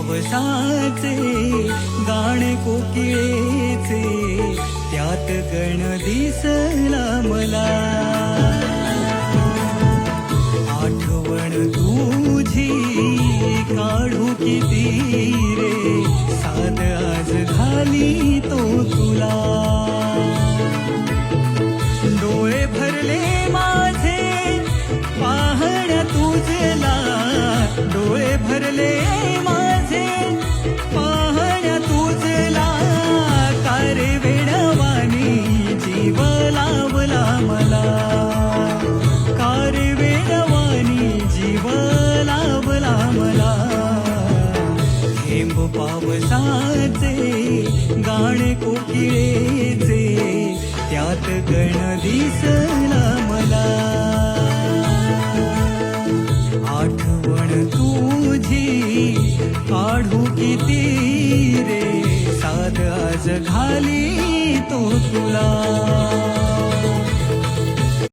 पावसाचे गाणे कोकिळेचे त्यात गण दिसला मला आठवण तुझी काढू किती रे साध आज घाली तो तुला डोळे भरले माझे पाहण्या तुझला डोळे भरले माझे पाहण्या तुझला कारे वेडवानी जीव लावला मला कारे वेडवानी जीव लावला मला थेंब पावसाचे गाणे कोकिळेचे त्यात गण दिसला मला आठवण तुझी काढू किती रे साध आज घाली तो